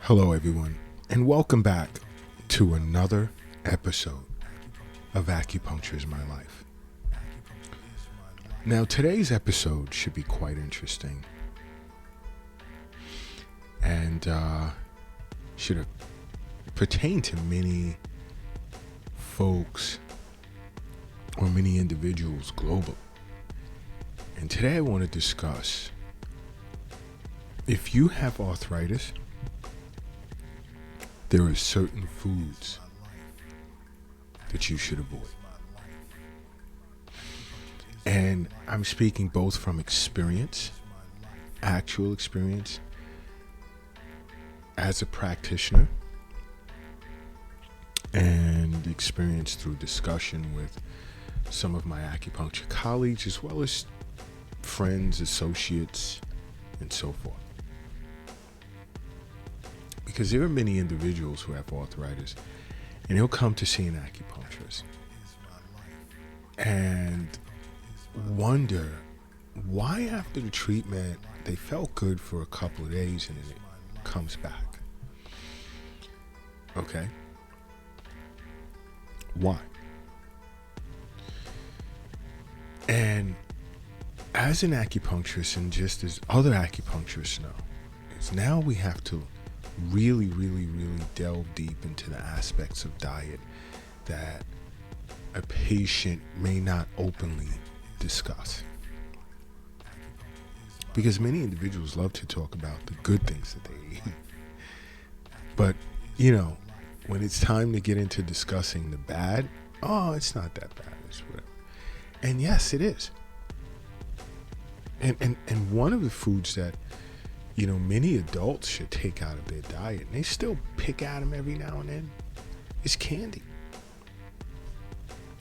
Hello, everyone, and welcome back to another episode of Acupuncture is My Life. Now, today's episode should be quite interesting and should pertain to many folks or many individuals globally. And today I want to discuss if you have arthritis, there are certain foods that you should avoid. And I'm speaking both from experience, actual experience, as a practitioner, and experience through discussion with some of my acupuncture colleagues, as well as friends, associates, and so forth. Because there are many individuals who have arthritis and they'll come to see an acupuncturist and wonder why after the treatment they felt good for a couple of days and then it comes back. Okay? Why? And as an acupuncturist, and just as other acupuncturists know, is now we have to really delve deep into the aspects of diet that a patient may not openly discuss. Because many individuals love to talk about the good things that they eat. But, when it's time to get into discussing the bad, it's not that bad, it's whatever. And yes, it is. And one of the foods that many adults should take out of their diet, and they still pick at them every now and then, is candy.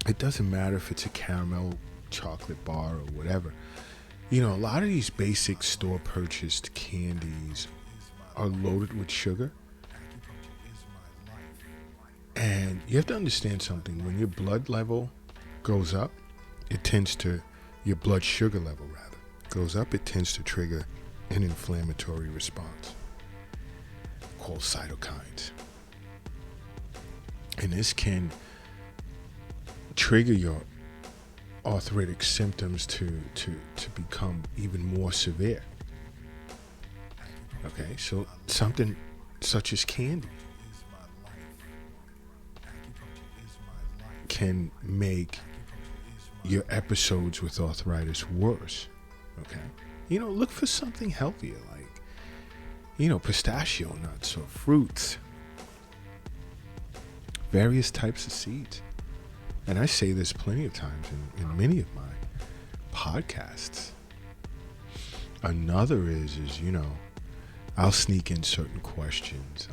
It doesn't matter if it's a caramel chocolate bar or whatever. A lot of these basic store purchased candies are loaded with sugar. And you have to understand something. When your blood level goes up, your blood sugar level rather, goes up, it tends to trigger an inflammatory response called cytokines. And this can trigger your arthritic symptoms to become even more severe. Okay, so something such as candy can make your episodes with arthritis worse. Okay. Look for something healthier, like, pistachio nuts or fruits, various types of seeds. And I say this plenty of times in many of my podcasts. Another is I'll sneak in certain questions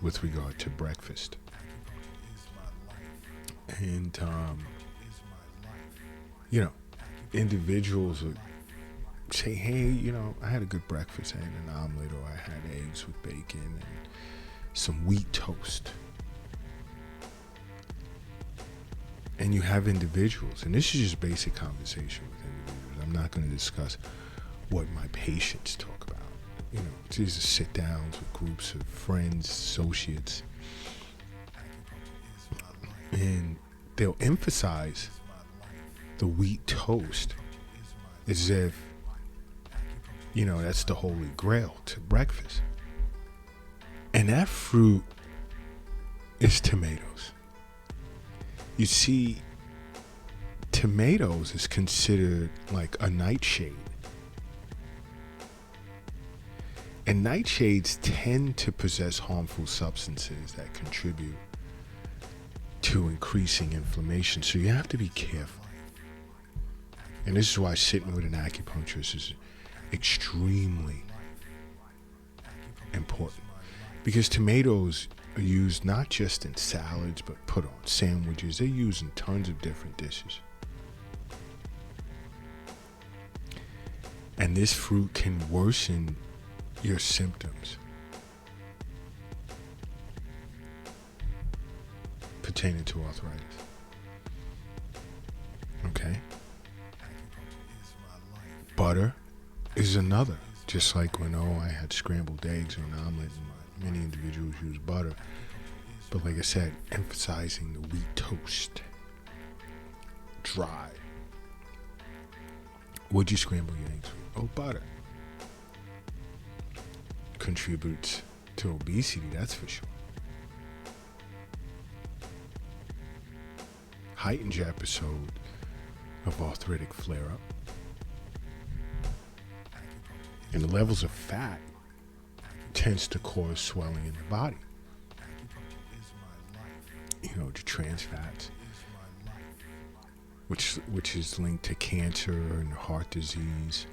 with regard to breakfast. And, individuals would say, hey, I had a good breakfast. I had an omelet, or I had eggs with bacon and some wheat toast. And you have individuals, and this is just basic conversation with individuals. I'm not going to discuss what my patients talk about. These are sit downs with groups of friends, associates. And they'll emphasize the wheat toast as if that's the holy grail to breakfast. And that fruit is tomatoes. You see, tomatoes is considered like a nightshade. And nightshades tend to possess harmful substances that contribute to increasing inflammation. So you have to be careful. And this is why sitting with an acupuncturist is extremely important, because tomatoes are used not just in salads but put on sandwiches. They're used in tons of different dishes. And this fruit can worsen your symptoms pertaining to arthritis. Okay? Butter is another Just like when, I had scrambled eggs or an omelet, and many individuals use butter. But like I said, emphasizing the wheat toast. Dry. What'd you scramble your eggs with? Oh, butter. Contributes to obesity, that's for sure. Heightens your episode of arthritic flare-up. And the levels of fat tends to cause swelling in the body. The trans fats, which is linked to cancer and heart disease.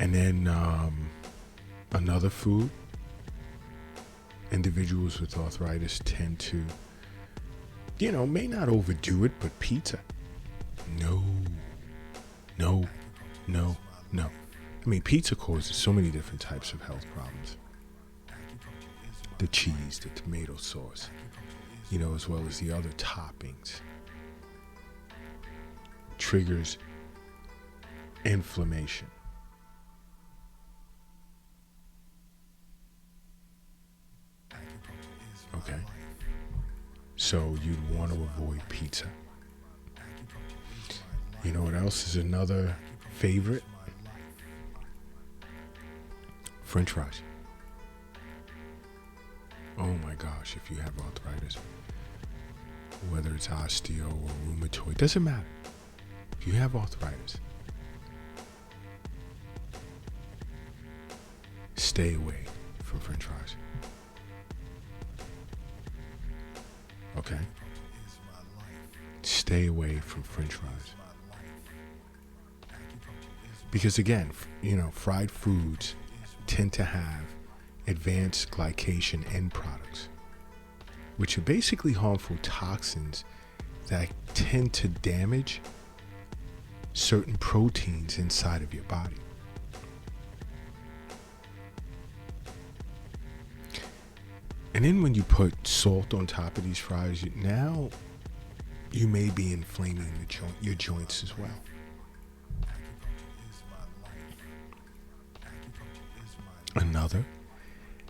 And then another food, individuals with arthritis tend to, may not overdo it, but pizza. No. I mean, pizza causes so many different types of health problems. The cheese, the tomato sauce, as well as the other toppings. Triggers inflammation. Okay? So you'd want to avoid pizza. You know what else is another favorite? French fries. Oh my gosh, if you have arthritis, whether it's osteo or rheumatoid, doesn't matter. If you have arthritis, stay away from French fries. Okay? Stay away from French fries. Because again, fried foods tend to have advanced glycation end products, which are basically harmful toxins that tend to damage certain proteins inside of your body. And then when you put salt on top of these fries, now you may be inflaming your joints as well. Another,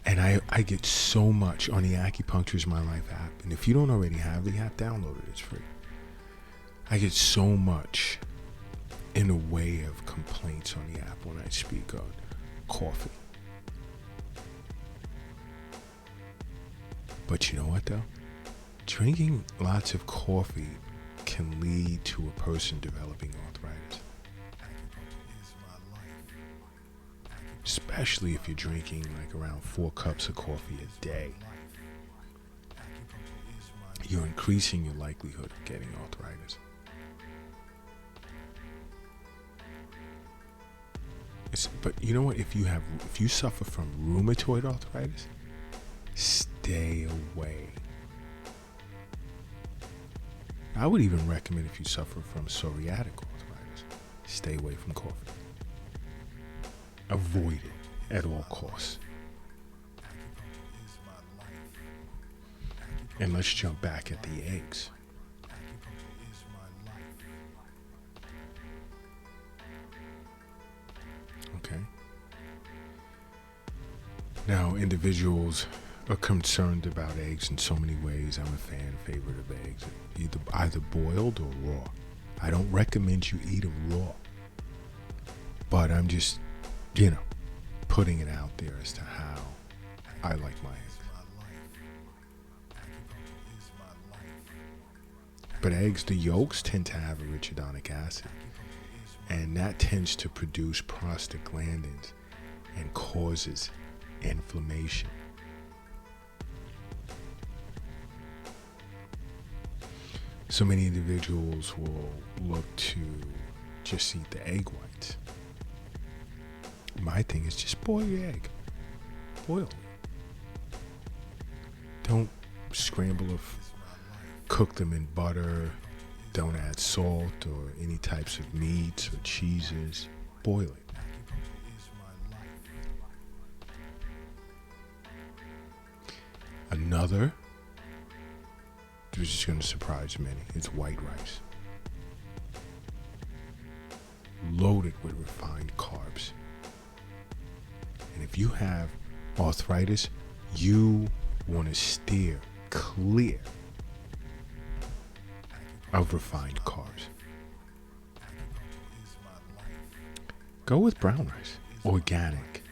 and I get so much on the Acupuncture is My Life app, and if you don't already have the app, download it, it's free. I get so much in the way of complaints on the app when I speak on coffee. But you know what though? Drinking lots of coffee can lead to a person developing arthritis. Especially if you're drinking like around 4 cups of coffee a day. You're increasing your likelihood of getting arthritis. But you know what? If you suffer from rheumatoid arthritis, stay away. I would even recommend if you suffer from psoriatic arthritis, stay away from coffee. Avoid it at all costs. And let's jump back at the eggs. Okay. Now, individuals are concerned about eggs in so many ways. I'm a favorite of eggs, either boiled or raw. I don't recommend you eat them raw, but I'm just, putting it out there as to how I like my eggs. But eggs, the yolks tend to have arachidonic acid, and that tends to produce prostaglandins and causes inflammation. So many individuals will look to just eat the egg whites. My thing is just boil your egg. Boil it. Don't scramble or cook them in butter. Don't add salt or any types of meats or cheeses. Boil it. Another, which is going to surprise many, it's white rice. loaded with refined carbs. And if you have arthritis, you want to steer clear of refined carbs. Go with brown rice, organic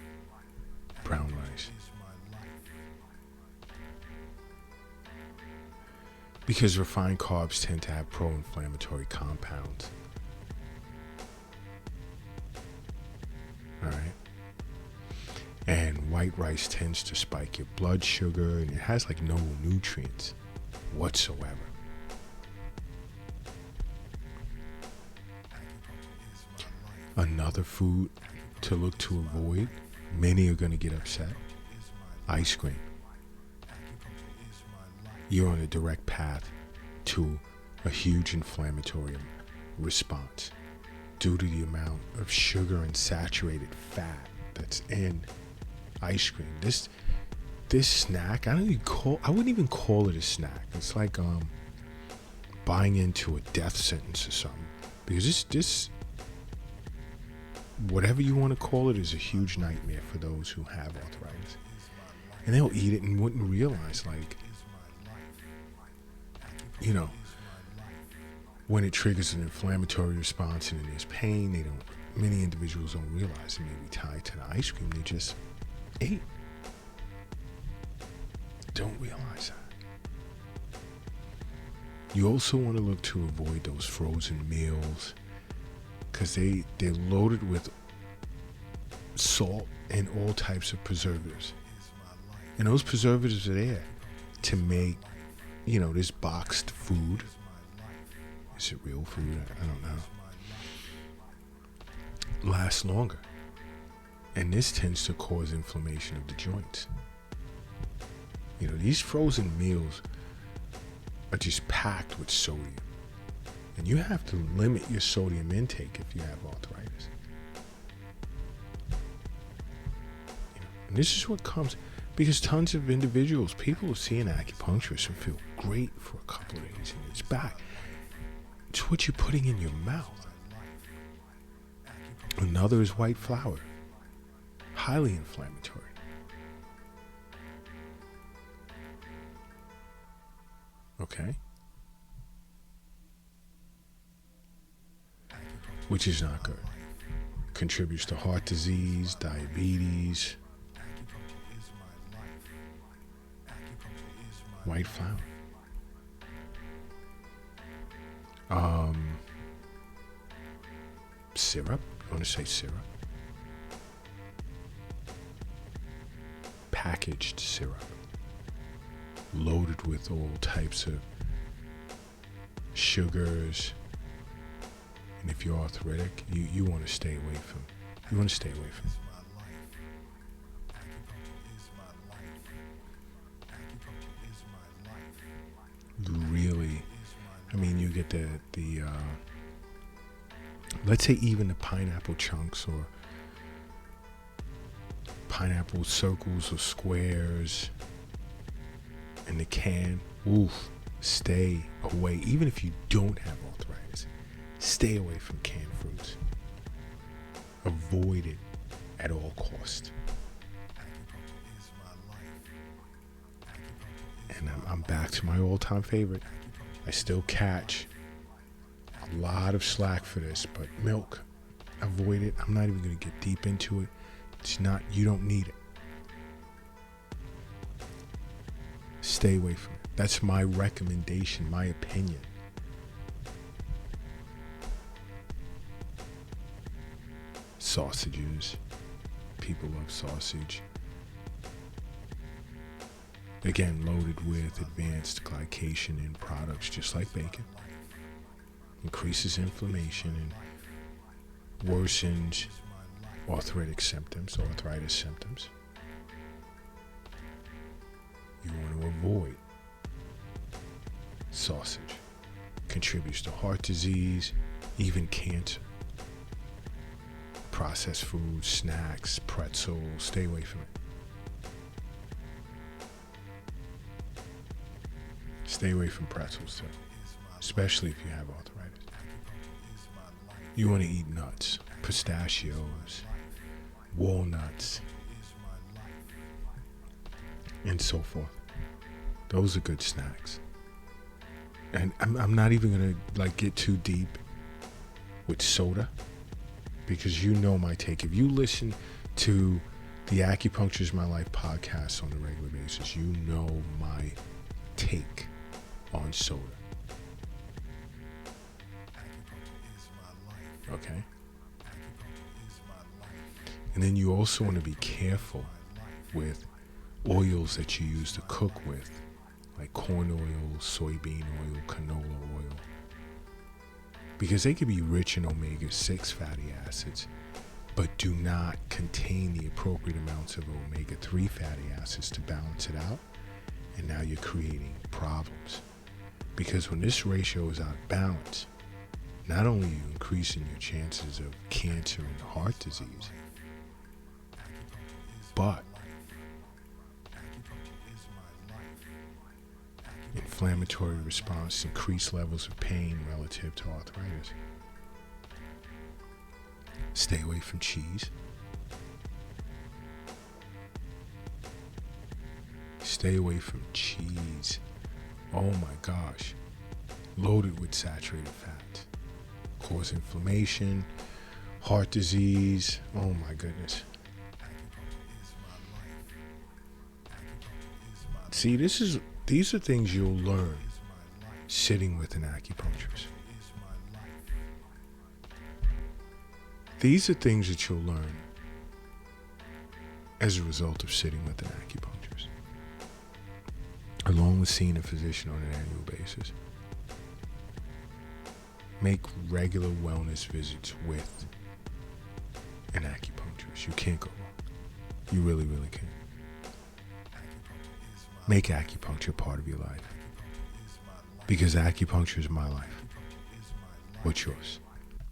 brown rice. Because refined carbs tend to have pro-inflammatory compounds. All right. And white rice tends to spike your blood sugar, and it has like no nutrients whatsoever. Another food to look to avoid, many are going to get upset, ice cream. You're on a direct path to a huge inflammatory response due to the amount of sugar and saturated fat that's in ice cream. This snack, I wouldn't even call it a snack. It's like buying into a death sentence or something. Because this whatever you want to call it is a huge nightmare for those who have arthritis. And they'll eat it and wouldn't realize, like, you know, when it triggers an inflammatory response and there's pain, many individuals don't realize it may be tied to the ice cream they just ate. Don't realize that. You also want to look to avoid those frozen meals because they're loaded with salt and all types of preservatives. And those preservatives are there to make, this boxed food. Is it real food? I don't know. Last longer. And this tends to cause inflammation of the joints. These frozen meals are just packed with sodium. And you have to limit your sodium intake if you have arthritis. And this is what comes, because tons of individuals, people see an acupuncturist and feel great for a couple of days and it's back. It's what you're putting in your mouth. Another is white flour. Highly inflammatory. Okay? Which is not good. Contributes to heart disease, diabetes. White flour. Syrup. You want to say syrup? Packaged syrup. Loaded with all types of sugars. And if you're arthritic, you want to stay away from. You want to stay away from. Really, you get the let's say even the pineapple chunks or pineapple circles or squares in the can. Oof, stay away. Even if you don't have arthritis, stay away from canned fruits. Avoid it at all costs. And I'm back to my all-time favorite. I still catch a lot of slack for this, but milk, avoid it. I'm not even going to get deep into it. You don't need it. Stay away from it. That's my recommendation, my opinion. Sausages. People love sausage. Again, loaded with advanced glycation in products, just like bacon. Increases inflammation and worsens arthritis symptoms. You want to avoid sausage. Contributes to heart disease, even cancer. Processed foods, snacks, pretzels, stay away from it. Stay away from pretzels too, especially if you have arthritis. You want to eat nuts. pistachios, walnuts, and so forth. Those are good snacks. And I'm not even gonna get too deep with soda, because you know my take. If you listen to the Acupuncture is My Life podcast on a regular basis, you know my take on soda. Okay? And then you also want to be careful with oils that you use to cook with, like corn oil, soybean oil, canola oil, because they could be rich in omega-6 fatty acids, but do not contain the appropriate amounts of omega-3 fatty acids to balance it out. And now you're creating problems, because when this ratio is out of balance, not only are you increasing your chances of cancer and heart disease, but inflammatory response, increased levels of pain relative to arthritis. Stay away from cheese. Stay away from cheese. Oh my gosh. Loaded with saturated fat. Cause inflammation, heart disease. Oh my goodness. See, these are things you'll learn sitting with an acupuncturist. These are things that you'll learn as a result of sitting with an acupuncturist, along with seeing a physician on an annual basis. Make regular wellness visits with an acupuncturist. You can't go wrong. You really, really can't. Make acupuncture part of your life, because acupuncture is my life. What's yours?